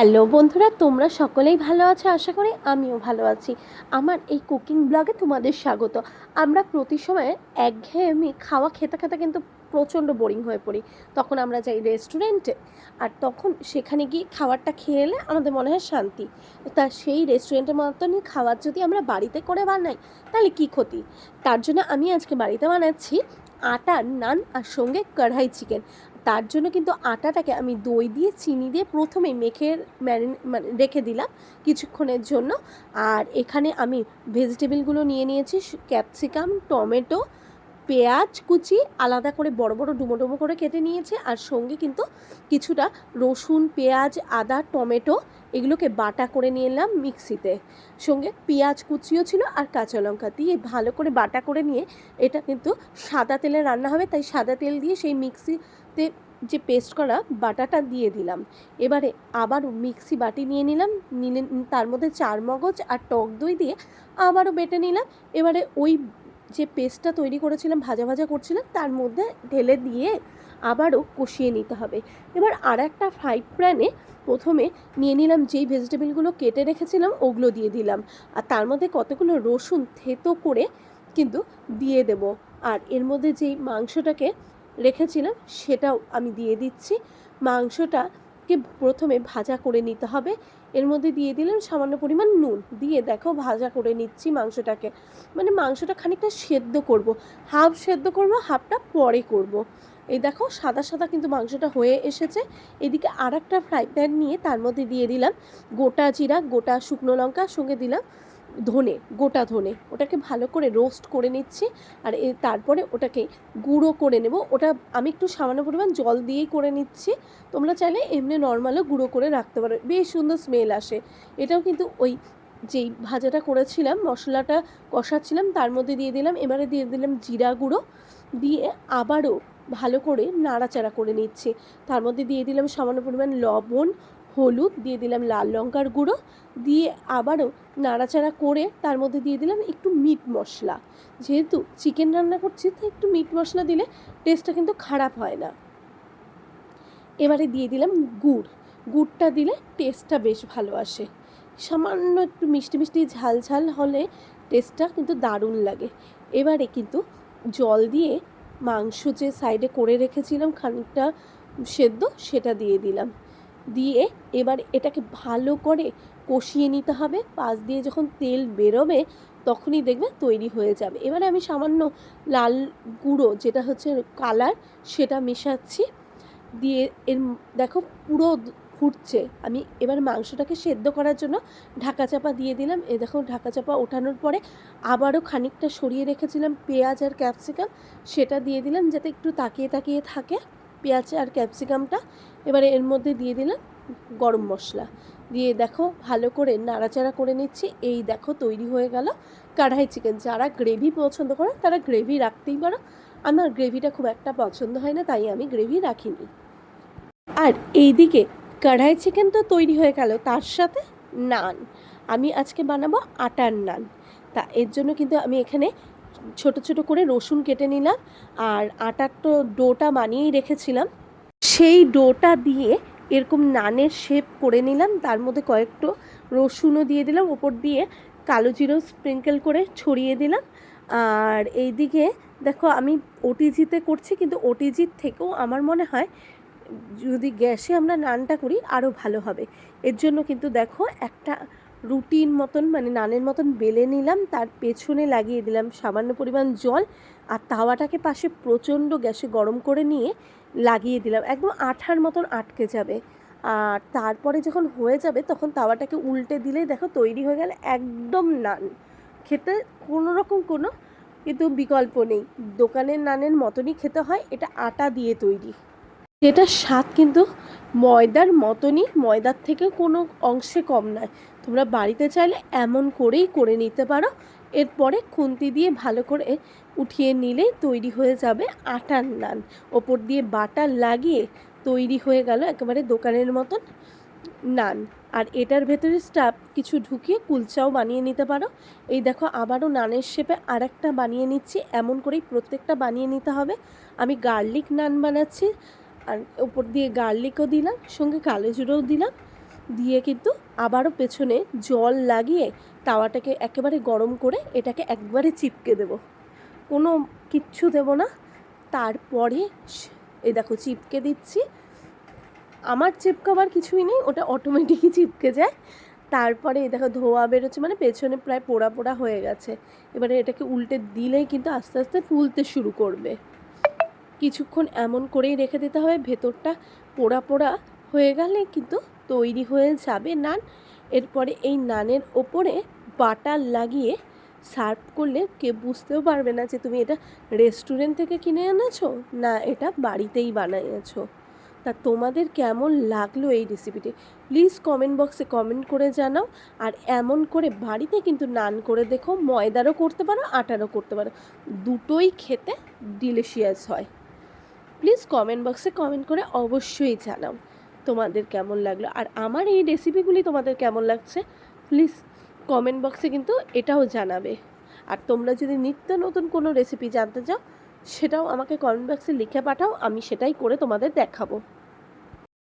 Hello বন্ধুরা, তোমরা সকলেই ভালো আছো আশা করি। আমিও ভালো আছি। আমার এই কুকিং ব্লগে তোমাদের স্বাগত। আমরা প্রতি সময় একঘেয়েমি খাওয়া খেতে খেতে কিন্তু প্রচণ্ড বোরিং হয়ে পড়ি। তখন আমরা যাই রেস্টুরেন্টে, আর তখন সেখানে গিয়ে খাবারটা খেয়ে এলে আমাদের মনে হয় শান্তি। তা সেই রেস্টুরেন্টের মতনই খাবার যদি আমরা বাড়িতে করে বানাই তাহলে কী ক্ষতি। তার জন্য আমি আজকে বাড়িতে বানাচ্ছি আটার নান আর সঙ্গে কড়াই চিকেন। তার জন্য কিন্তু আটাটাকে আমি দই দিয়ে চিনি দিয়ে প্রথমেই মেখে মানে রেখে দিলাম কিছুক্ষণের জন্য। আর এখানে আমি ভেজিটেবলগুলো নিয়ে নিয়েছি, ক্যাপসিকাম, টমেটো, পেঁয়াজ কুচি আলাদা করে বড় বড় ডুমো ডুমো করে কেটে নিয়েছে, আর সঙ্গে কিন্তু কিছুটা রসুন, পেঁয়াজ, আদা, টমেটো এগুলোকে বাটা করে নিয়ে এলাম মিক্সিতে। সঙ্গে পেঁয়াজ কুচিও ছিল আর কাঁচা লঙ্কা দিয়ে ভালো করে বাটা করে নিয়ে এটা কিন্তু সাদা তেলে রান্না হবে, তাই সাদা তেল দিয়ে সেই মিক্সিতে যে পেস্ট করা বাটাটা দিয়ে দিলাম। এবারে আবার মিক্সি বাটি নিয়ে নিলাম, তার মধ্যে চারমগজ আর টক দই দিয়ে আবারও বেটে নিলাম। এবারে ওই যে পেস্টটা তৈরি করেছিলাম, ভাজা ভাজা করছিলাম, তার মধ্যে ঢেলে দিয়ে আবারও কষিয়ে নিতে হবে। এবার আর একটা ফ্রাই প্যানে প্রথমে নিয়ে নিলাম যেই ভেজিটেবলগুলো কেটে রেখেছিলাম ওগুলো দিয়ে দিলাম, আর তার মধ্যে কতগুলো রসুন থেতো করে কিন্তু দিয়ে দেব। আর এর মধ্যে যেই মাংসটাকে রেখেছিলাম সেটাও আমি দিয়ে দিচ্ছি। মাংসটাকে প্রথমে ভাজা করে নিতে হবে। এর মধ্যে দিয়ে দিলাম সামান্য পরিমাণ নুন, দিয়ে দেখো ভাজা করে নিচ্ছি মাংসটাকে। মানে মাংসটা খানিকটা সেদ্ধ করব, হাফ সেদ্ধ করব, হাফটা পরে করব। এই দেখো সাদা সাদা কিন্তু মাংসটা হয়ে এসেছে। এদিকে আর একটা ফ্রাই প্যান নিয়ে তার মধ্যে দিয়ে দিলাম গোটা জিরা, গোটা শুকনো লঙ্কা, সঙ্গে দিলাম ধনে, গোটা ধনে। ওটাকে ভালো করে রোস্ট করে নিচ্ছি। আর তারপরে ওটাকে গুঁড়ো করে নেব। ওটা আমি একটু সামান্য পরিমাণ জল দিয়েই করে নিচ্ছি। তোমরা চাইলে এমনি নর্মালও গুঁড়ো করে রাখতে পারো, বেশ সুন্দর স্মেল আসে। এটাও কিন্তু ওই যেই ভাজাটা করেছিলাম, মশলাটা কষাচ্ছিলাম, তার মধ্যে দিয়ে দিলাম। এবারে দিয়ে দিলাম জিরা গুঁড়ো, দিয়ে আবারও ভালো করে নাড়াচাড়া করে নিচ্ছি। তার মধ্যে দিয়ে দিলাম সামান্য পরিমাণ লবণ, হলুদ, দিয়ে দিলাম লাল লঙ্কার গুঁড়ো, দিয়ে আবারও নাড়াচাড়া করে তার মধ্যে দিয়ে দিলাম একটু মিট মশলা। যেহেতু চিকেন রান্না করছি তো একটু মিট মশলা দিলে টেস্টটা কিন্তু খারাপ হয় না। এবারে দিয়ে দিলাম গুড়টা দিলে টেস্টটা বেশ ভালো আসে। সামান্য একটু মিষ্টি মিষ্টি ঝাল ঝাল হলে টেস্টটা কিন্তু দারুণ লাগে। এবারে কিন্তু জল দিয়ে মাংস যে সাইডে করে রেখেছিলাম খানিকটা সেদ্ধ, সেটা দিয়ে দিলাম। দিয়ে এবার এটাকে ভালো করে কষিয়ে নিতে হবে। পাশ দিয়ে যখন তেল বেরোবে তখনই দেখবে তৈরি হয়ে যাবে। এবারে আমি সামান্য লাল গুঁড়ো, যেটা হচ্ছে কালার, সেটা মেশাচ্ছি। দিয়ে দেখো পুরো ফুটছে। আমি এবার মাংসটাকে সেদ্ধ করার জন্য ঢাকা চাপা দিয়ে দিলাম। এ দেখো ঢাকা চাপা ওঠানোর পরে আবারও খানিকটা সরিয়ে রেখেছিলাম পেঁয়াজ আর ক্যাপসিকাম, সেটা দিয়ে দিলাম যাতে একটু তাকিয়ে তাকিয়ে থাকে পেঁয়াজ আর ক্যাপসিকামটা। এবারে এর মধ্যে দিয়ে দিলাম গরম মশলা, দিয়ে দেখো ভালো করে নাড়াচাড়া করে নিচ্ছি। এই দেখো তৈরি হয়ে গেল কড়াই চিকেন। যারা গ্রেভি পছন্দ করে তারা গ্রেভি রাখতেই পারো। আমার গ্রেভিটা খুব একটা পছন্দ হয় না, তাই আমি গ্রেভি রাখিনি। আর এইদিকে কড়াই চিকেন তো তৈরি হয়ে গেল, তার সাথে নান। আমি আজকে বানাবো আটার নান। তা এর জন্য কিন্তু আমি এখানে ছোট ছোট করে রসুন কেটে নিলাম, আর আটার তো ডোটা বানিয়েই রেখেছিলাম, সেই ডোটা দিয়ে এরকম নানের শেপ করে নিলাম। তার মধ্যে কয়েকটা রসুনও দিয়ে দিলাম, ওপর দিয়ে কালো জিরেও স্প্রিঙ্কেল করে ছড়িয়ে দিলাম। আর এইদিকে দেখো আমি ওটিজিতে করছি, কিন্তু ওটিজির থেকেও আমার মনে হয় যদি গ্যাসে আমরা নানটা করি আরও ভালো হবে। এর জন্য কিন্তু দেখো একটা রুটির মতন, মানে নানের মতন বেলে নিলাম, তার পেছনে লাগিয়ে দিলাম সামান্য পরিমাণ জল, আর তাওয়াটাকে পাশে প্রচণ্ড গ্যাসে গরম করে নিয়ে লাগিয়ে দিলাম, একদম আঠার মতন আটকে যাবে। আর তারপরে যখন হয়ে যাবে তখন তাওয়াটাকে উল্টে দিলেই দেখো তৈরি হয়ে গেল একদম নান। খেতে কোনো রকম কোনো কিন্তু বিকল্প নেই, দোকানের নানের মতনই খেতে হয়। এটা আটা দিয়ে তৈরি, যেটার স্বাদ কিন্তু ময়দার মতনই, ময়দার থেকে কোনো অংশে কম নয়। তোমরা বাড়িতে চাইলে এমন করেই করে নিতে পারো। এরপরে খুন্তি দিয়ে ভালো করে উঠিয়ে নিলেই তৈরি হয়ে যাবে আটার নান। ওপর দিয়ে বাটার লাগিয়ে তৈরি হয়ে গেল একেবারে দোকানের মতন নান। আর এটার ভেতরে স্টাফ কিছু ঢুকিয়ে কুলচাও বানিয়ে নিতে পারো। এই দেখো আবারও নানের শেপে আর একটা বানিয়ে নিচ্ছি, এমন করেই প্রত্যেকটা বানিয়ে নিতে হবে। আমি গার্লিক নান বানাচ্ছি, আর ওপর দিয়ে গার্লিকও দিলাম, সঙ্গে কালো জিরেও দিলাম, দিয়ে কিন্তু আবারও পেছনে জল লাগিয়ে তাওয়াটাকে একেবারে গরম করে এটাকে একবারে চিপকে দেব, কোনো কিচ্ছু দেব না। তারপরে এই দেখো চিপকে দিচ্ছি, আমার চিপকাবার কিছুই নেই, ওটা অটোমেটিকই চিপকে যায়। তারপরে এই দেখো ধোয়া বেরোচ্ছে, মানে পেছনে প্রায় পোড়া পোড়া হয়ে গেছে। এবারে এটাকে উল্টে দিলেই কিন্তু আস্তে আস্তে ফুলতে শুরু করবে। কিছুক্ষণ এমন করেই রেখে দিতে হবে, ভেতরটা পোড়া পোড়া হয়ে গেলে কিন্তু তৈরি হয়ে যাবে নান। এরপরে এই নানের ওপরে বাটার লাগিয়ে সার্ভ করলে কেউ বুঝতেও পারবে না যে তুমি এটা রেস্টুরেন্ট থেকে কিনে এনেছো, না এটা বাড়িতেই বানিয়েছো। তা তোমাদের কেমন লাগলো এই রেসিপিটি প্লিজ কমেন্ট বক্সে কমেন্ট করে জানাও। আর এমন করে বাড়িতে কিন্তু নান করে দেখো, ময়দারও করতে পারো আটারও করতে পারো, দুটোই খেতে ডিলিশিয়াস হয়। প্লিজ কমেন্ট বক্সে কমেন্ট করে অবশ্যই জানাও তোমাদের কেমন লাগলো, আর আমার এই রেসিপিগুলি তোমাদের কেমন লাগছে প্লিজ কমেন্ট বক্সে কিন্তু এটাও জানাবে। আর তোমরা যদি নিত্য নতুন কোনো রেসিপি জানতে চাও সেটাও আমাকে কমেন্ট বক্সে লিখে পাঠাও, আমি সেটাই করে তোমাদের দেখাবো।